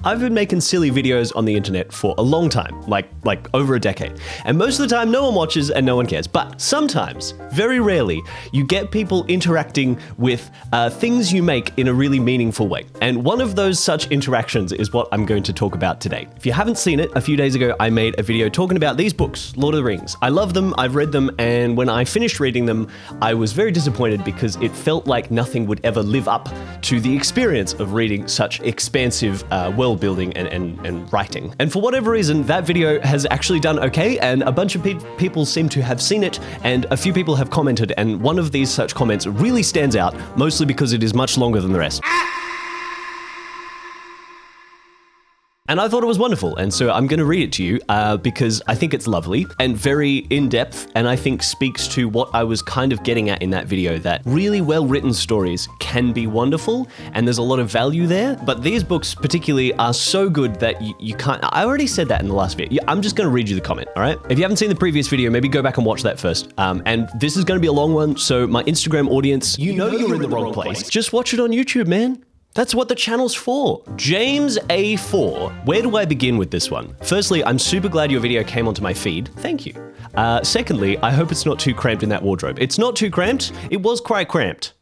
I've been making silly videos on the internet for a long time, like over a decade. And most of the time no one watches and no one cares. But sometimes, very rarely, you get people interacting with things you make in a really meaningful way. And one of those such interactions is what I'm going to talk about today. If you haven't seen it, a few days ago I made a video talking about these books, Lord of the Rings. I love them, I've read them, and when I finished reading them, I was very disappointed because it felt like nothing would ever live up to the experience of reading such expansive world building and writing. And for whatever reason, that video has actually done okay, and a bunch of people seem to have seen it, and a few people have commented, and one of these such comments really stands out, mostly because it is much longer than the rest. And I thought it was wonderful, and so I'm going to read it to you because I think it's lovely and very in-depth, and I think speaks to what I was kind of getting at in that video, that really well-written stories can be wonderful, and there's a lot of value there, but these books particularly are so good that you can't... I already said that in the last video. I'm just going to read you the comment, all right? If you haven't seen the previous video, maybe go back and watch that first. And this is going to be a long one, so my Instagram audience, you know you're in the wrong place. Just watch it on YouTube, man. That's what the channel's for. James A4. Where do I begin with this one? Firstly, I'm super glad your video came onto my feed. Thank you. Secondly, I hope it's not too cramped in that wardrobe. It's not too cramped. It was quite cramped.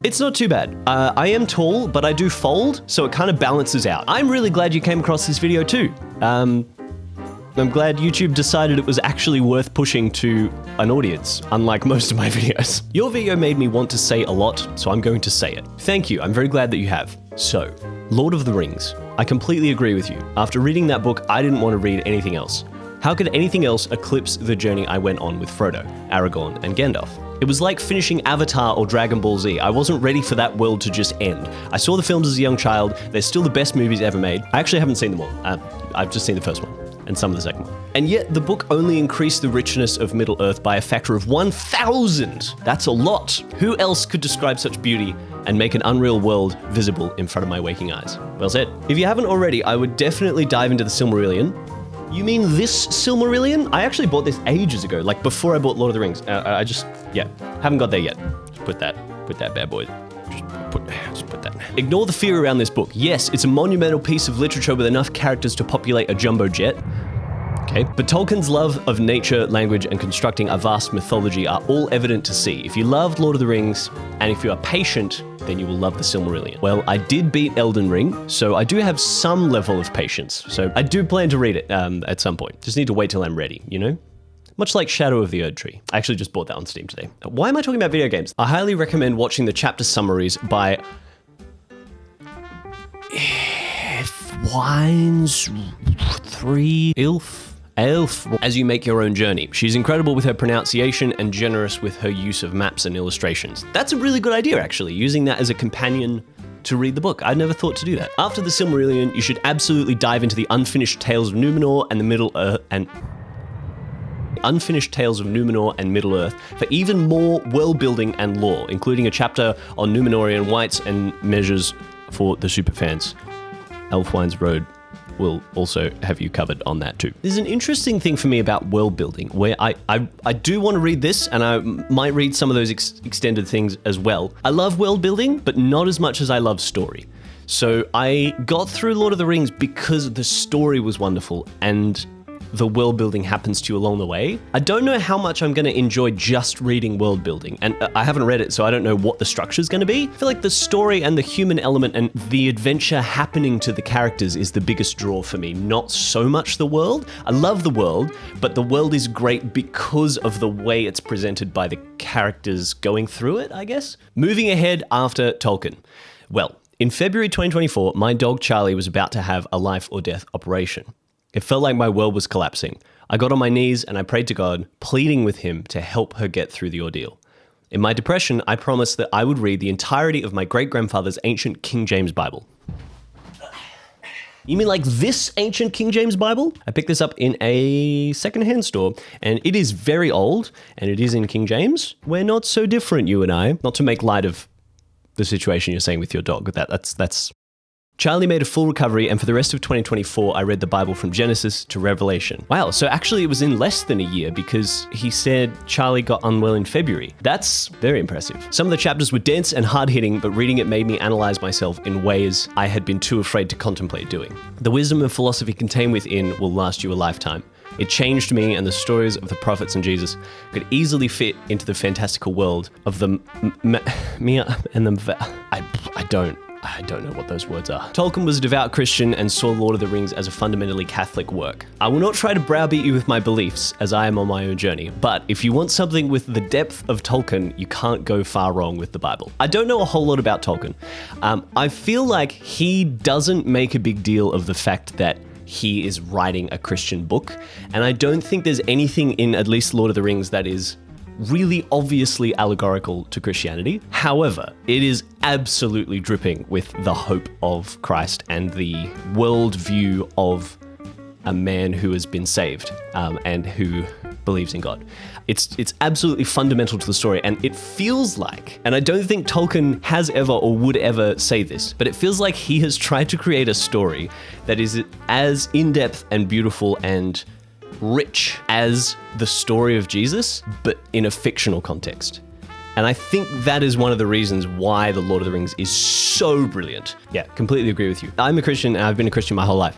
It's not too bad. I am tall, but I do fold, so it kind of balances out. I'm really glad you came across this video too. I'm glad YouTube decided it was actually worth pushing to an audience, unlike most of my videos. Your video made me want to say a lot, so I'm going to say it. Thank you, I'm very glad that you have. So, Lord of the Rings. I completely agree with you. After reading that book, I didn't want to read anything else. How could anything else eclipse the journey I went on with Frodo, Aragorn, and Gandalf? It was like finishing Avatar or Dragon Ball Z. I wasn't ready for that world to just end. I saw the films as a young child. They're still the best movies ever made. I actually haven't seen them all. I've just seen the first one and some of the second one. And yet the book only increased the richness of Middle-earth by a factor of 1,000. That's a lot. Who else could describe such beauty and make an unreal world visible in front of my waking eyes? Well said. If you haven't already, I would definitely dive into the Silmarillion. You mean this Silmarillion? I actually bought this ages ago, like before I bought Lord of the Rings. Haven't got there yet. Just put that bad boy. Just put that. Ignore the fear around this book. Yes, it's a monumental piece of literature with enough characters to populate a jumbo jet. Okay, but Tolkien's love of nature, language, and constructing a vast mythology are all evident to see. If you loved Lord of the Rings, and if you are patient, then you will love the Silmarillion. Well, I did beat Elden Ring, so I do have some level of patience. So I do plan to read it at some point. Just need to wait till I'm ready, you know? Much like Shadow of the Erdtree. I actually just bought that on Steam today. Why am I talking about video games? I highly recommend watching the chapter summaries by Wines 3 Elf, as you make your own journey. She's incredible with her pronunciation and generous with her use of maps and illustrations. That's a really good idea, actually, using that as a companion to read the book. I never thought to do that. After the Silmarillion, you should absolutely dive into the unfinished Tales of Numenor and the Middle-earth for even more world building and lore, including a chapter on Numenorian whites and measures for the superfans. Elfwines Road will also have you covered on that too. There's an interesting thing for me about world building where I do want to read this, and I might read some of those extended things as well. I love world building, but not as much as I love story. So I got through Lord of the Rings because the story was wonderful and the world building happens to you along the way. I don't know how much I'm going to enjoy just reading world building, and I haven't read it, so I don't know what the structure is going to be. I feel like the story and the human element and the adventure happening to the characters is the biggest draw for me, not so much the world. I love the world, but the world is great because of the way it's presented by the characters going through it, I guess. Moving ahead after Tolkien. Well, in February 2024, my dog Charlie was about to have a life or death operation. It felt like my world was collapsing. I got on my knees and I prayed to God, pleading with him to help her get through the ordeal. In my depression, I promised that I would read the entirety of my great-grandfather's ancient King James Bible. You mean like this ancient King James Bible? I picked this up in a secondhand store, and it is very old, and it is in King James. We're not so different, you and I. Not to make light of the situation you're saying with your dog. That's Charlie made a full recovery, and for the rest of 2024, I read the Bible from Genesis to Revelation. Wow, so actually it was in less than a year because he said Charlie got unwell in February. That's very impressive. Some of the chapters were dense and hard-hitting, but reading it made me analyze myself in ways I had been too afraid to contemplate doing. The wisdom and philosophy contained within will last you a lifetime. It changed me, and the stories of the prophets and Jesus could easily fit into the fantastical world of the Mia and the... I don't know what those words are. Tolkien was a devout Christian and saw Lord of the Rings as a fundamentally Catholic work. I will not try to browbeat you with my beliefs, as I am on my own journey, but if you want something with the depth of Tolkien, you can't go far wrong with the Bible. I don't know a whole lot about Tolkien. I feel like he doesn't make a big deal of the fact that he is writing a Christian book, and I don't think there's anything in at least Lord of the Rings that is really obviously allegorical to Christianity. However, it is absolutely dripping with the hope of Christ and the worldview of a man who has been saved and who believes in God. It's absolutely fundamental to the story, and it feels like, and I don't think Tolkien has ever or would ever say this, but it feels like he has tried to create a story that is as in-depth and beautiful and rich as the story of Jesus, but in a fictional context. And I think that is one of the reasons why The Lord of the Rings is so brilliant. Yeah, completely agree with you. I'm a Christian, and I've been a Christian my whole life.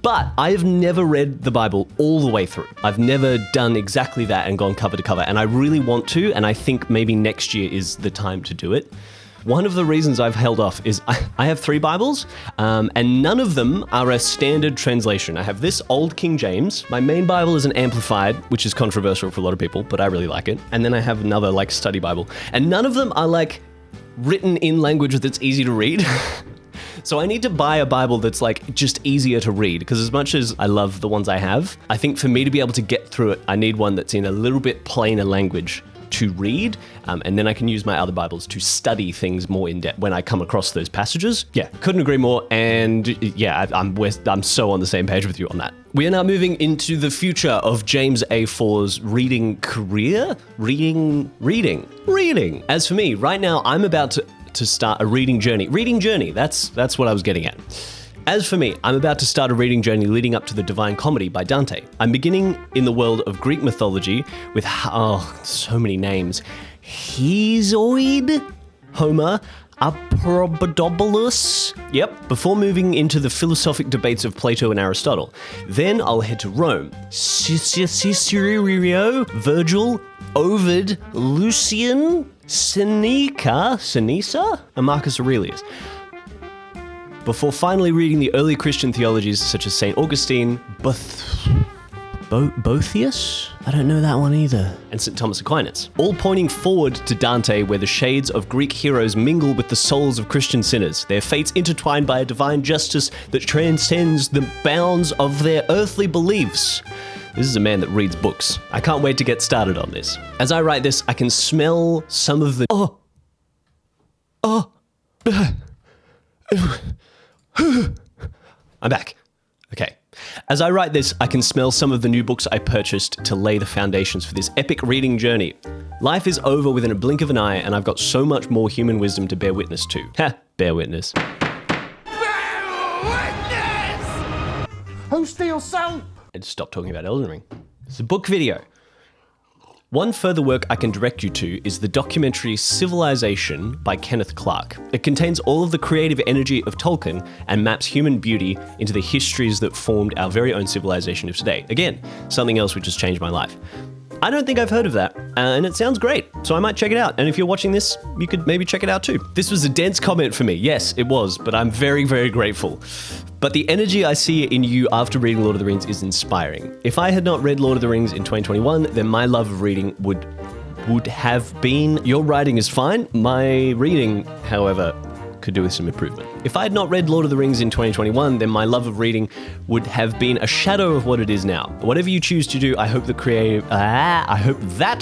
But I have never read the Bible all the way through. I've never done exactly that and gone cover to cover, and I really want to, and I think maybe next year is the time to do it. One of the reasons I've held off is I have 3 Bibles, and none of them are a standard translation. I have this old King James. My main Bible is an Amplified, which is controversial for a lot of people, but I really like it. And then I have another study Bible. And none of them are written in language that's easy to read. So I need to buy a Bible that's just easier to read, because as much as I love the ones I have, I think for me to be able to get through it, I need one that's in a little bit plainer language to read, and then I can use my other Bibles to study things more in depth when I come across those passages. Yeah, couldn't agree more, and yeah, I'm so on the same page with you on that. We are now moving into the future of James A4's reading career? Reading. As for me, right now, I'm about to start a reading journey. That's what I was getting at. As for me, I'm about to start a reading journey leading up to the Divine Comedy by Dante. I'm beginning in the world of Greek mythology with, so many names. Hesiod, Homer, Apollodorus. Yep, before moving into the philosophic debates of Plato and Aristotle. Then I'll head to Rome. Cicero, Virgil, Ovid, Lucian, Seneca, and Marcus Aurelius. Before finally reading the early Christian theologies such as St. Augustine, Boethius? I don't know that one either. And St. Thomas Aquinas, all pointing forward to Dante, where the shades of Greek heroes mingle with the souls of Christian sinners, their fates intertwined by a divine justice that transcends the bounds of their earthly beliefs. This is a man that reads books. I can't wait to get started on this. As I write this, I can smell some of the... I'm back. Okay. As I write this, I can smell some of the new books I purchased to lay the foundations for this epic reading journey. Life is over within a blink of an eye, and I've got so much more human wisdom to bear witness to. Bear witness. Bear witness! Who steals soap? And stop talking about Elden Ring. It's a book video. One further work I can direct you to is the documentary Civilization by Kenneth Clark. It contains all of the creative energy of Tolkien and maps human beauty into the histories that formed our very own civilization of today. Again, something else which has changed my life. I don't think I've heard of that, and it sounds great, so I might check it out. And if you're watching this, you could maybe check it out too. This was a dense comment for me. Yes, it was, but I'm very, very grateful. But the energy I see in you after reading Lord of the Rings is inspiring. If I had not read Lord of the Rings in 2021, then my love of reading would have been... Your writing is fine. My reading, however, could do with some improvement. If I had not read Lord of the Rings in 2021, then my love of reading would have been a shadow of what it is now. Whatever you choose to do, I hope that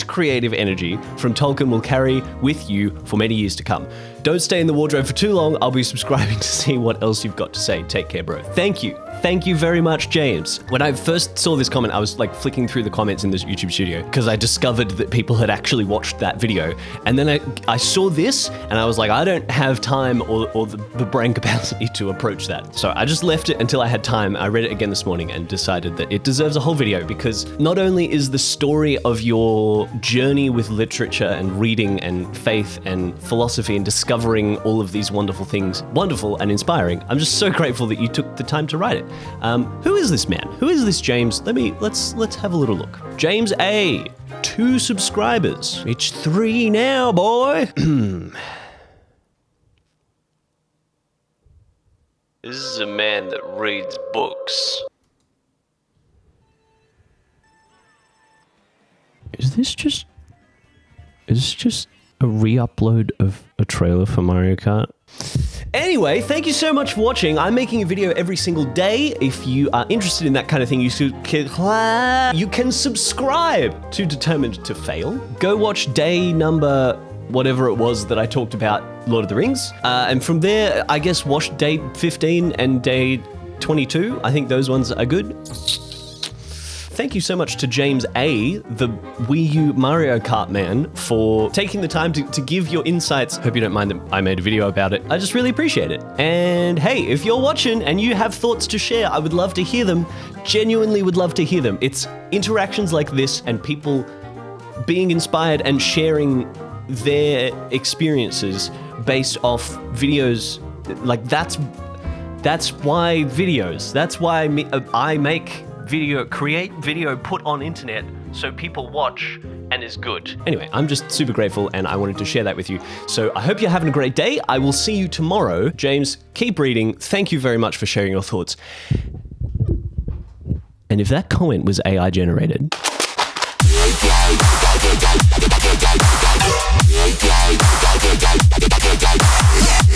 creative energy from Tolkien will carry with you for many years to come. Don't stay in the wardrobe for too long. I'll be subscribing to see what else you've got to say. Take care, bro. Thank you Thank you very much, James. When I first saw this comment, I was like flicking through the comments in this YouTube studio because I discovered that people had actually watched that video. And then I saw this and I was like, I don't have time or the brain capacity to approach that. So I just left it until I had time. I read it again this morning and decided that it deserves a whole video because not only is the story of your journey with literature and reading and faith and philosophy and discovering all of these wonderful things wonderful and inspiring, I'm just so grateful that you took the time to write it. Who is this man? Who is this James? Let's have a little look. James A. 2 subscribers. It's 3 now, boy. This is a man that reads books. Is this just a re-upload of a trailer for Mario Kart? Anyway, thank you so much for watching. I'm making a video every single day. If you are interested in that kind of thing, you can subscribe to Determined to Fail. Go watch day number whatever it was that I talked about Lord of the Rings. And from there, I guess watch day 15 and day 22. I think those ones are good. Thank you so much to James A., the Wii U Mario Kart man, for taking the time to give your insights. Hope you don't mind that I made a video about it. I just really appreciate it. And hey, if you're watching and you have thoughts to share, I would love to hear them. Genuinely would love to hear them. It's interactions like this and people being inspired and sharing their experiences based off videos. Like that's why videos. That's why I make video, create video, put on internet so people watch and is good. Anyway, I'm just super grateful and I wanted to share that with you. So I hope you're having a great day. I will see you tomorrow. James, keep reading. Thank you very much for sharing your thoughts. And if that comment was AI generated,